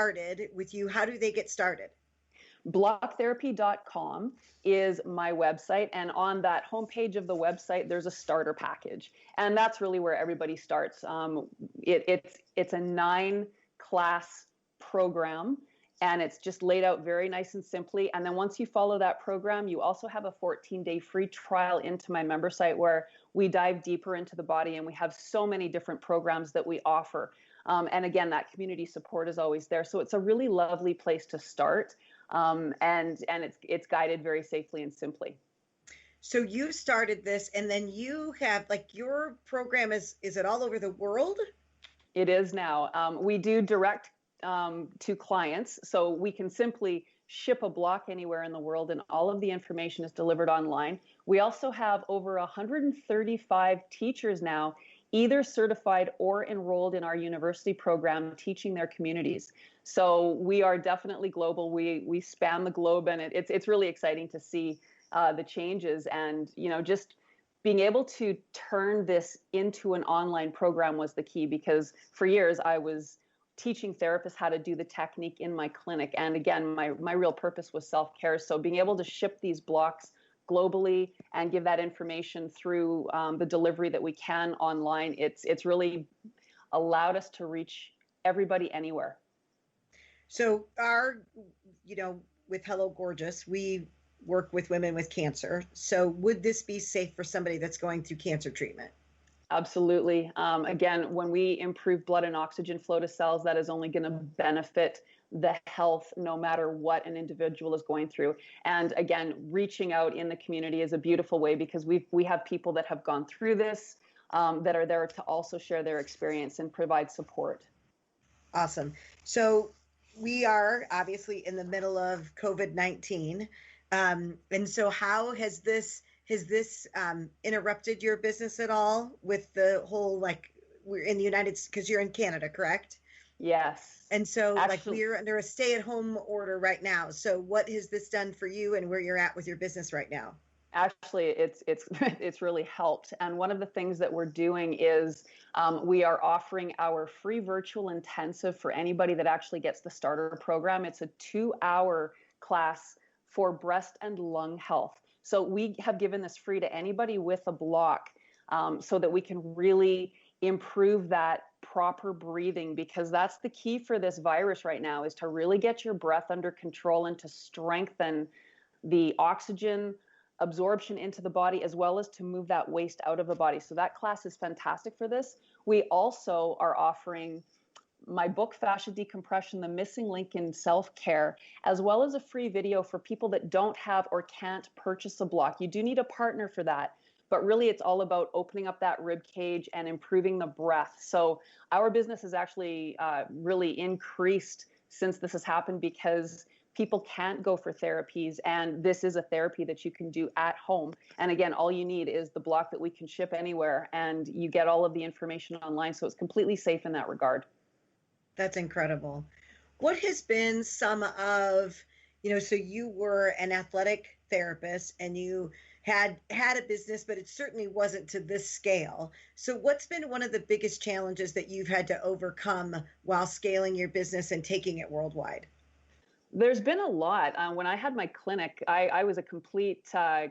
started with you, how do they get started? Blocktherapy.com is my website, and on that homepage of the website there's a starter package, and that's really where everybody starts. It's a 9-class program, and it's just laid out very nice and simply. And then once you follow that program, you also have a 14-day free trial into my member site where we dive deeper into the body, and we have so many different programs that we offer. And again, that community support is always there, so it's a really lovely place to start. And it's guided very safely and simply. So you started this, and then you have, like, your program is it all over the world? It is now. We do direct to clients, so we can simply ship a block anywhere in the world, and all of the information is delivered online. We also have over 135 teachers now, either certified or enrolled in our university program, teaching their communities. So we are definitely global. We span the globe, and it's really exciting to see the changes. And just being able to turn this into an online program was the key, because for years I was teaching therapists how to do the technique in my clinic. And again, my real purpose was self-care. So being able to ship these blocks globally and give that information through the delivery that we can online, it's really allowed us to reach everybody anywhere. So with Hello Gorgeous, we work with women with cancer. So would this be safe for somebody that's going through cancer treatment? Absolutely. Again, when we improve blood and oxygen flow to cells, that is only going to benefit the health no matter what an individual is going through. And again, reaching out in the community is a beautiful way, because we have people that have gone through this that are there to also share their experience and provide support. Awesome. So we are obviously in the middle of COVID-19. And so how has this interrupted your business at all with the whole, like, we're in the United States, because you're in Canada, correct? Yes. And so we're under a stay-at-home order right now. So what has this done for you and where you're at with your business right now? Actually, it's really helped. And one of the things that we're doing is we are offering our free virtual intensive for anybody that actually gets the starter program. It's a 2-hour class for breast and lung health. So we have given this free to anybody with a block, so that we can really improve that proper breathing, because that's the key for this virus right now, is to really get your breath under control and to strengthen the oxygen absorption into the body, as well as to move that waste out of the body. So that class is fantastic for this. We also are offering my book, Fascia Decompression, the missing link in self-care, as well as a free video for people that don't have or can't purchase a block. You do need a partner for that, but really it's all about opening up that rib cage and improving the breath. So our business has actually really increased since this has happened, because people can't go for therapies, and this is a therapy that you can do at home. And again, all you need is the block that we can ship anywhere, and you get all of the information online, so it's completely safe in that regard. That's incredible. What has been some of, so you were an athletic therapist and you had a business, but it certainly wasn't to this scale. So what's been one of the biggest challenges that you've had to overcome while scaling your business and taking it worldwide? There's been a lot. When I had my clinic, I was a complete, I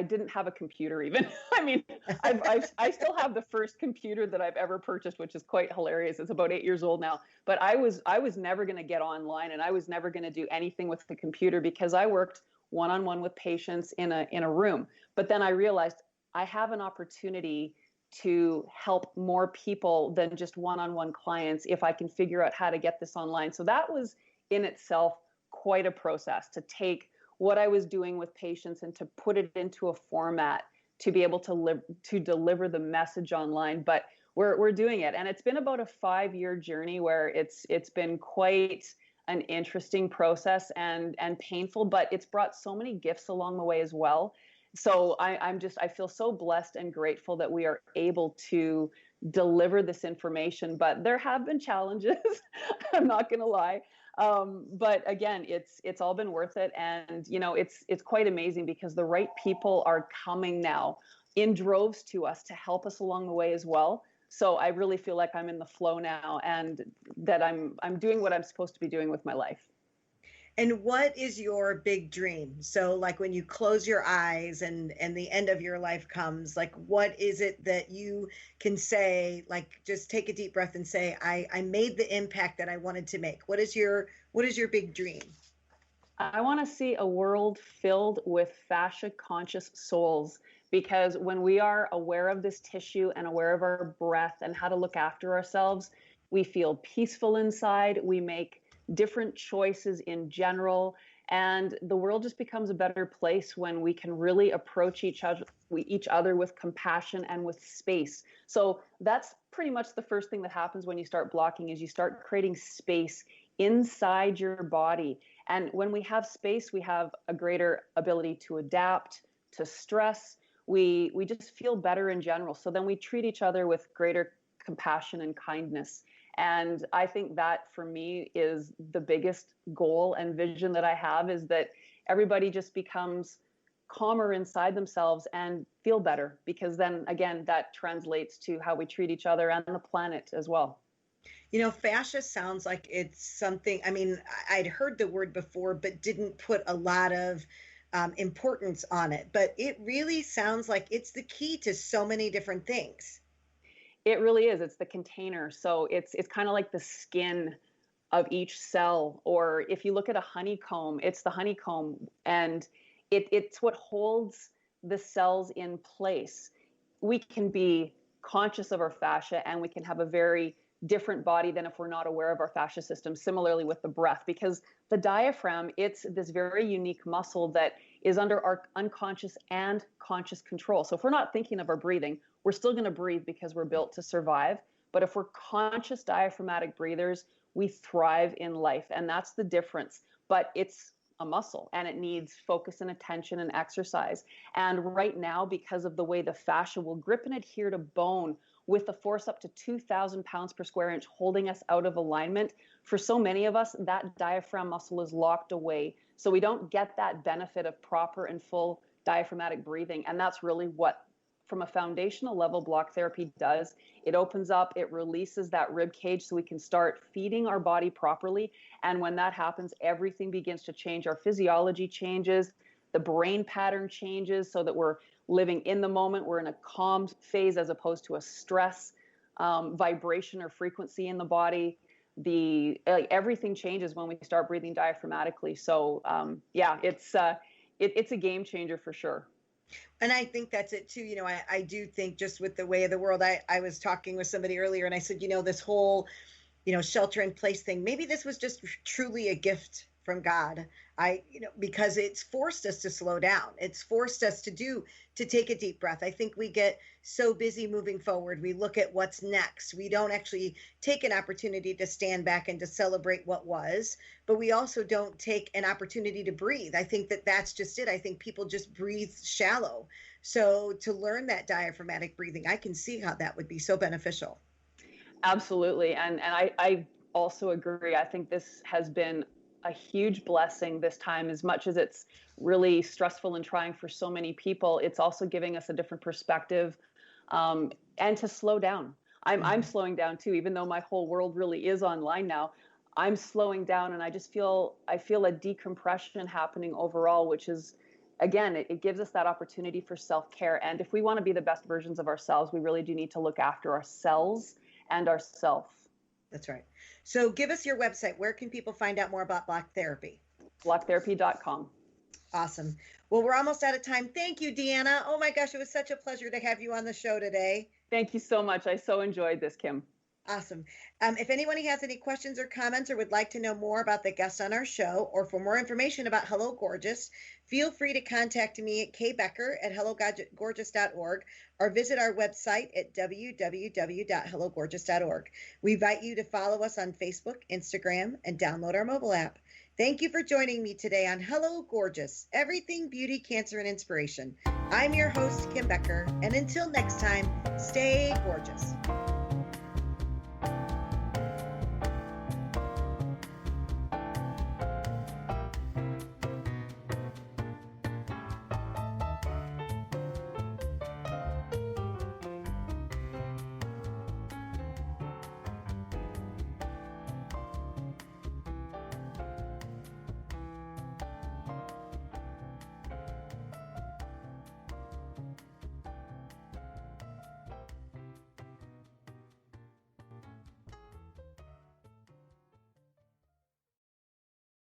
didn't have a computer even. I mean, I still have the first computer that I've ever purchased, which is quite hilarious. It's about 8 years old now. But I was never going to get online, and I was never going to do anything with the computer, because I worked one-on-one with patients in a room. But then I realized I have an opportunity to help more people than just one-on-one clients if I can figure out how to get this online. So that was in itself quite a process, to take what I was doing with patients and to put it into a format to be able to deliver the message online. But we're doing it, and it's been about a 5-year journey where it's been quite an interesting process and painful, but it's brought so many gifts along the way as well. So I feel so blessed and grateful that we are able to deliver this information. But there have been challenges. I'm not going to lie. But again, it's all been worth it. And, it's quite amazing, because the right people are coming now in droves to us to help us along the way as well. So I really feel like I'm in the flow now, and that I'm doing what I'm supposed to be doing with my life. And what is your big dream? So like when you close your eyes and the end of your life comes, like what is it that you can say, like just take a deep breath and say, I made the impact that I wanted to make. What is your big dream? I want to see a world filled with fascia conscious souls, because when we are aware of this tissue and aware of our breath and how to look after ourselves, we feel peaceful inside. We make different choices in general. And the world just becomes a better place when we can really approach each other with compassion and with space. So that's pretty much the first thing that happens when you start blocking, is you start creating space inside your body. And when we have space, we have a greater ability to adapt, to stress. We just feel better in general. So then we treat each other with greater compassion and kindness. And I think that for me is the biggest goal and vision that I have, is that everybody just becomes calmer inside themselves and feel better, because then again, that translates to how we treat each other and the planet as well. Fascia sounds like it's something, I mean, I'd heard the word before, but didn't put a lot of importance on it. But it really sounds like it's the key to so many different things. It really is. It's the container. So it's kind of like the skin of each cell. Or if you look at a honeycomb, it's the honeycomb, and it's what holds the cells in place. We can be conscious of our fascia, and we can have a very different body than if we're not aware of our fascia system. Similarly with the breath, because the diaphragm, it's this very unique muscle that is under our unconscious and conscious control. So if we're not thinking of our breathing, we're still going to breathe because we're built to survive. But if we're conscious diaphragmatic breathers, we thrive in life. And that's the difference. But it's a muscle, and it needs focus and attention and exercise. And right now, because of the way the fascia will grip and adhere to bone with a force up to 2,000 pounds per square inch, holding us out of alignment, for so many of us, that diaphragm muscle is locked away. So we don't get that benefit of proper and full diaphragmatic breathing. And that's really what, from a foundational level, block therapy does. It opens up, it releases that rib cage so we can start feeding our body properly. And when that happens, everything begins to change. Our physiology changes, the brain pattern changes, so that we're living in the moment. We're in a calm phase as opposed to a stress vibration or frequency in the body. Everything changes when we start breathing diaphragmatically. So yeah, it's a game changer for sure. And I think that's it too. I do think, just with the way of the world, I was talking with somebody earlier and I said, this whole, shelter in place thing, maybe this was just truly a gift from God. Because it's forced us to slow down. It's forced us to take a deep breath. I think we get so busy moving forward. We look at what's next. We don't actually take an opportunity to stand back and to celebrate what was, but we also don't take an opportunity to breathe. I think that that's just it. I think people just breathe shallow. So to learn that diaphragmatic breathing, I can see how that would be so beneficial. Absolutely. And I also agree. I think this has been a huge blessing this time. As much as it's really stressful and trying for so many people, it's also giving us a different perspective, and to slow down. I'm slowing down too, even though my whole world really is online now. I'm slowing down, and I feel a decompression happening overall, which is, again, it gives us that opportunity for self-care. And if we want to be the best versions of ourselves, we really do need to look after ourselves and ourself. That's right. So give us your website. Where can people find out more about block therapy? Blocktherapy.com. Awesome. Well, we're almost out of time. Thank you, Deanna. Oh my gosh, it was such a pleasure to have you on the show today. Thank you so much. I so enjoyed this, Kim. Awesome. If anyone has any questions or comments, or would like to know more about the guests on our show, or for more information about Hello Gorgeous, feel free to contact me at kbecker@hellogorgeous.org, or visit our website at www.hellogorgeous.org. We invite you to follow us on Facebook, Instagram, and download our mobile app. Thank you for joining me today on Hello Gorgeous, Everything Beauty, Cancer, and Inspiration. I'm your host, Kim Becker, and until next time, stay gorgeous.